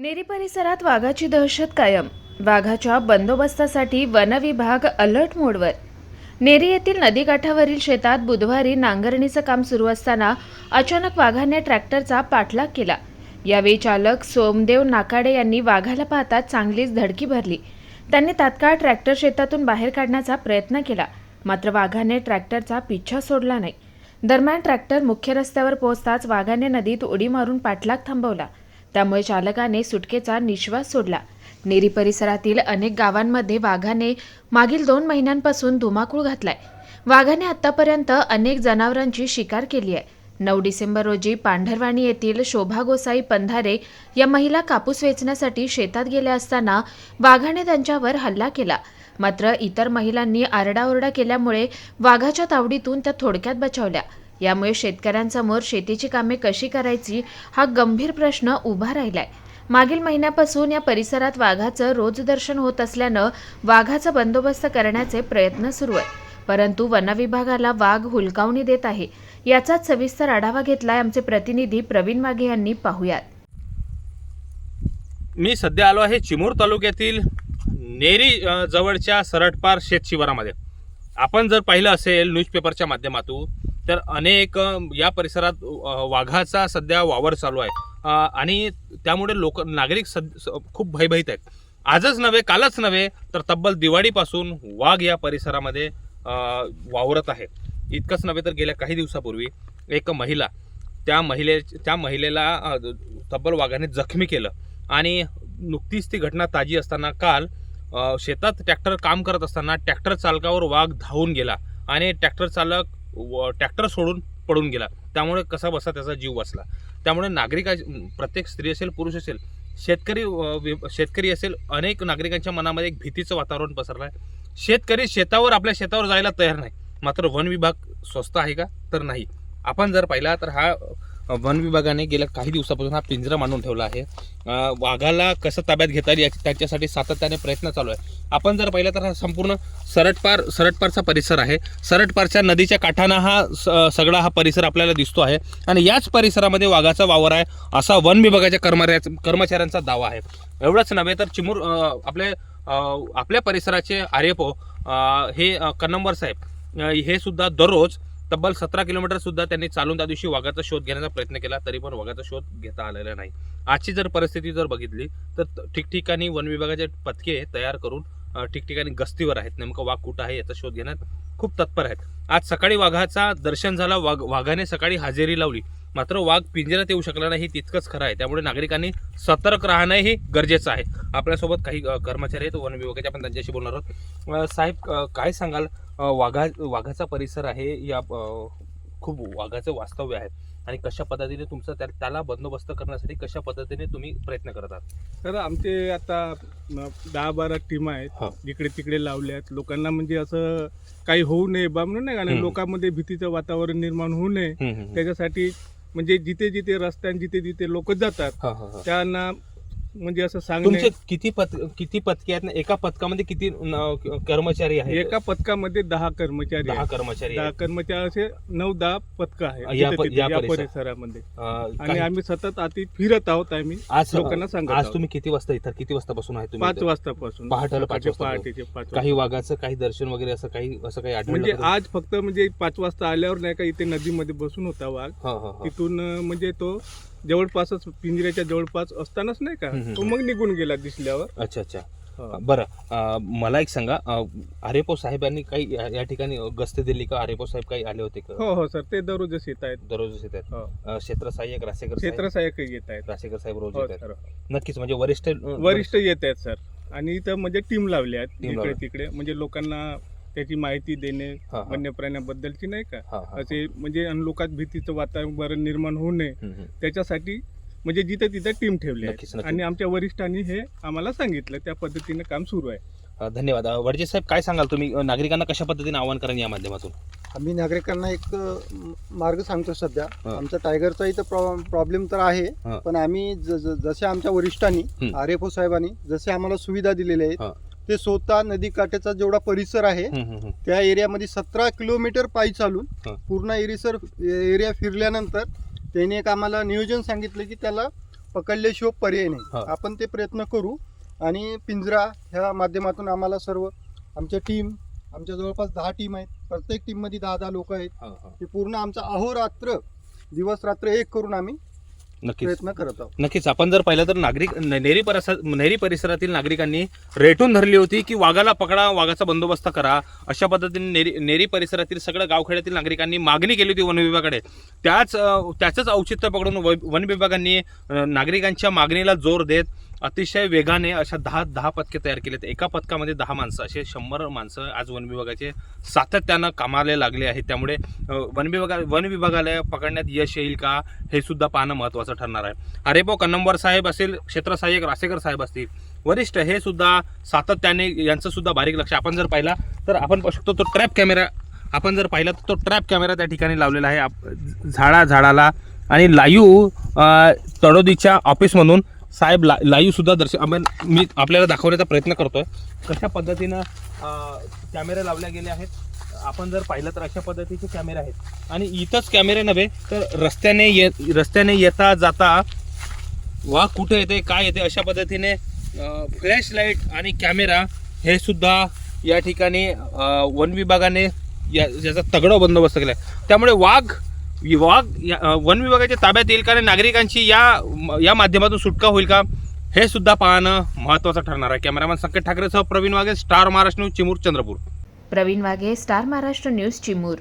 नेरी परिसरात वाघाची दहशत कायम. वाघाच्या बंदोबस्तासाठी वन विभाग अलर्ट मोडवर. नेरी येथील नदीकाठावरील शेतात बुधवारी नांगरणीचं काम सुरू असताना अचानक वाघाने ट्रॅक्टरचा पाठलाग केला. यावेळी चालक सोमदेव नाकाडे यांनी वाघाला पाहता चांगलीच धडकी भरली. त्यांनी तात्काळ ट्रॅक्टर शेतातून बाहेर काढण्याचा प्रयत्न केला, मात्र वाघाने ट्रॅक्टरचा पिच्छा सोडला नाही. दरम्यान ट्रॅक्टर मुख्य रस्त्यावर पोहोचताच वाघाने नदीत उडी मारून पाठलाग थांबवला. त्यामुळे चालकाने सुटकेचा निश्वास सोडला. नेरी परिसरातील अनेक गावांमध्ये वाघाने मागील 2 महिन्यांपासून धुमाकूळ घातलाय. वाघाने आतापर्यंत अनेक जनावरांची शिकार केली आहे. 9 डिसेंबर रोजी पांढरवाणी येथील शोभा गोसाई पंधारे या महिला कापूस वेचण्यासाठी शेतात गेल्या असताना वाघाने त्यांच्यावर हल्ला केला. मात्र इतर महिलांनी आरडाओरडा केल्यामुळे वाघाच्या तावडीतून त्या थोडक्यात बचावल्या. यामुळे शेतकऱ्यांसमोर शेतीची कामे कशी करायची हा गंभीर प्रश्न उभा राहिलाय. मागील महिन्यापासून या परिसरात वाघाचं रोज दर्शन होत असल्यानं वाघाचा बंदोबस्त करण्याचे प्रयत्न सुरू आहेत. परंतु वनविभागाला वाघ हुलकावणी देत आहे. याचाच सविस्तर आढावा घेतलाय आमचे प्रतिनिधी प्रवीण माघे यांनी. पाहुयात. मी सध्या आलो आहे चिमूर तालुक्यातील नेरी जवळच्या सरटपार शेत शिवारामध्ये. आपण जर पाहिलं असेल न्यूजपेपरच्या माध्यमातून तर अनेक या परिसरात वाघाचा सध्या वावर चालू आहे आणि त्यामुळे नागरिक खूप भयभीत आहेत. आजच नव्हे कालच नव्हे तर तब्बल दिवाळीपासून वाघ या परिसरामध्ये वावरत आहे. इतकंच नव्हे तर गेल्या काही दिवसापूर्वी एक महिला त्या महिलेला तब्बल वाघाने जखमी केलं आणि नुकतीच ती घटना ताजी असताना काल शेतात ट्रॅक्टर काम करत असताना ट्रॅक्टर चालकावर वाघ धावून गेला आणि ट्रॅक्टर सोडून पडून गेला. त्यामुळे कसा बसा त्याचा जीव वाचला. त्यामुळे प्रत्येक स्त्री असेल पुरुष असेल शेतकरी असेल अनेक नागरिकांच्या मनामध्ये एक भीतीचं वातावरण पसरलं आहे. शेतकरी आपल्या शेतावर जायला तयार नाही. मात्र वन विभाग स्वस्त आहे का? तर नाही. आपण जर पाहिला तर हा वन विभागाने गेल्या काही दिवसापासून हा पिंजरा मांडून ठेवला आहे. वाघाला कसं ताब्यात घेता येईल त्याच्यासाठी सातत्याने प्रयत्न चालू आहे. आपण जर पाहिलं तर हा संपूर्ण सरटपारचा परिसर आहे. सरटपारच्या नदीच्या काठाना सगळा हा परिसर आपल्याला दिसतो आहे आणि याच परिसरामध्ये वाघाचा वावर आहे असा वन विभागाच्या कर्मचाऱ्यांचा दावा आहे. एवढंच नव्हे तर चिमूर आपल्या परिसराचे आर्यपो हे कन्नंबर साहेब हे सुद्धा दररोज तब्बल 17 किलोमीटर सुद्धा त्यांनी चालून त्या दिवशी वाघाचा शोध घेण्याचा प्रयत्न केला, तरी पण वाघाचा शोध घेता आलेला नाही. आजची जर परिस्थिती जर बघितली तर ठिकठिकाणी वन विभागाचे पथके तयार करून ठिकठिकाणी गस्तीवर आहेत. नेमकं वाघ कुठं आहे याचा शोध घेण्यात खूप तत्पर आहेत. आज सकाळी वाघाचा दर्शन झाला. वाघाने सकाळी हजेरी लावली, मात्र वाघ पिंजऱ्यात येऊ शकला नाही. तितकंच खरं आहे. त्यामुळे नागरिकांनी सतर्क राहणंही गरजेचं आहे. आपल्यासोबत काही कर्मचारी आहेत वन विभागाचे, आपण त्यांच्याशी बोलणार आहोत. साहेब, काय सांगाल? वाघाचा परिसर आहे, या खूप वाघाचं वास्तव्य आहे आणि कशा पद्धतीने तुमचं त्याला बंदोबस्त करण्यासाठी कशा पद्धतीने तुम्ही प्रयत्न करत आहात? तर आमचे आता 10-12 टीम आहेत, जिकडे तिकडे लावल्यात. लोकांना म्हणजे असं काही होऊ नये बा म्हणून नाही का, लोकांमध्ये भीतीचं वातावरण निर्माण होऊ नये त्याच्यासाठी म्हणजे जिथे जिथे रस्त्याने जिथे लोक जातात त्यांना म्हणजे असं सांगणे. किती पथके आहेत? एका पथकामध्ये किती कर्मचारी आहेत? एका पथकामध्ये 10 कर्मचारी 10 कर्मचारी असे 9-10 पथक आहेत या परिसरामध्ये. आणि आम्ही सतत आधी फिरत आहोत. आम्ही आज लोकांना सांगतो. आज तुम्ही किती वाजता बसून आहे? 5 वाजतापासून पहाटेचे 5. काही वाघाचं काही दर्शन वगैरे असं काही आढळलं? म्हणजे आज फक्त म्हणजे 5 वाजता आल्यावर नाही का इथे नदीमध्ये बसून होता वाघ. तिथून म्हणजे तो जवळपासच पिंजऱ्याच्या जवळपास असतानाच नाही का तो मग निघून गेला दिसल्यावर. अच्छा. बरं, मला एक सांगा, आरेपो साहेबांनी काही या ठिकाणी गस्त दिली का? आरेपो साहेब काही आले होते का? हो सर, ते दररोजच येत आहेत. क्षेत्र सहाय्यक रासेकर येत आहेत. रासेकर साहेब रोज येत आहेत. नक्कीच, म्हणजे वरिष्ठ येत आहेत सर. आणि इथं म्हणजे टीम लावली आहेत इकडे तिकडे, म्हणजे लोकांना त्याची माहिती देणे वन्य प्राण्याबद्दलची नाही का, असे म्हणजे लोकात भीतीचं वातावरण निर्माण होऊ नये त्याच्यासाठी म्हणजे जिथे तिथे टीम ठेवली आहे. आणि आमच्या वरिष्ठांनी हे आम्हाला सांगितलं, त्या पद्धतीने काम सुरू आहे. धन्यवाद. वडजे साहेब, काय सांगाल तुम्ही? नागरिकांना कशा पद्धतीने आवाहन करा या माध्यमातून? आम्ही नागरिकांना एक मार्ग सांगतो. सध्या आमचा टायगरचा इथं प्रॉब्लेम तर आहे, पण आम्ही जसे आमच्या वरिष्ठांनी आरएफओ साहेबांनी जसे आम्हाला सुविधा दिलेल्या आहेत, ते स्वतः नदीकाठ्याचा जेवढा परिसर आहे त्या एरियामध्ये 17 किलोमीटर पायी चालून पूर्ण एरिया फिरल्यानंतर त्यांनी एक आम्हाला नियोजन सांगितलं की त्याला पकडल्याशिवाय पर्याय नाही. हा. आपण ते प्रयत्न करू आणि पिंजरा ह्या माध्यमातून आम्हाला सर्व आमच्या जवळपास 10 टीम आहेत. प्रत्येक टीम मध्ये 10 लोक आहेत. हे पूर्ण आमचा अहोरात्र दिवस रात्र एक करून आम्ही नक्कीच प्रयत्न करत आहोत. नक्कीच. आपण जर पाहिलं तर नेरी परिसरातील नागरिकांनी रेटून धरली होती की वाघाला पकडा, वाघाचा बंदोबस्त करा. अशा पद्धतीने नेरी परिसरातील सगळ्या गावखेड्यातील नागरिकांनी मागणी केली होती वन विभागाकडे. त्याचंच औचित्य पकडून वन विभागांनी नागरिकांच्या मागणीला जोर देत अतिशय वेगाने अशा 10 पथके तयार केलेत. एका पथकामध्ये 10 माणसं, असे 100 माणसं आज वन विभागाचे सातत्यानं कामाला लागले आहेत. त्यामुळे वन विभागाला पकडण्यात यश येईल का हे सुद्धा पाहणं महत्त्वाचं ठरणार आहे. आरेपो कन्नमवार साहेब असेल, क्षेत्र सहाय्यक रासेकर साहेब असतील, वरिष्ठ हे सुद्धा सातत्याने यांचं सुद्धा बारीक लक्ष. आपण जर पाहिला तर आपण पाहू शकतो तो ट्रॅप कॅमेरा. आपण जर पाहिला तर तो ट्रॅप कॅमेरा त्या ठिकाणी लावलेला आहे झाडाला आणि लाईव्ह तडोदीच्या ऑफिसमधून साहेब लाईव्ह सुद्धा मी आपल्याला दाखवण्याचा प्रयत्न करतोय कशा पद्धतीनं कॅमेरे लावले गेले आहेत. आपण जर पाहिलं तर अशा पद्धतीचे कॅमेरे आहेत आणि इथंच कॅमेरे नव्हे तर रस्त्याने येता जाता वाघ कुठे येते, काय येते, अशा पद्धतीने फ्लॅश लाईट आणि कॅमेरा हे सुद्धा या ठिकाणी वन विभागाने याचा तगडा बंदोबस्त केला आहे. त्यामुळे वाघ वन विभागाच्या ताब्यात येईल का आणि नागरिकांची या माध्यमातून सुटका होईल का हे सुद्धा पाहणं महत्त्वाचं ठरणार आहे. कॅमेरामॅन संकेत ठाकरेसह Praveen Waghe, Star Maharashtra news, Chimur, Chandrapur. Praveen Waghe, Star Maharashtra news, Chimur.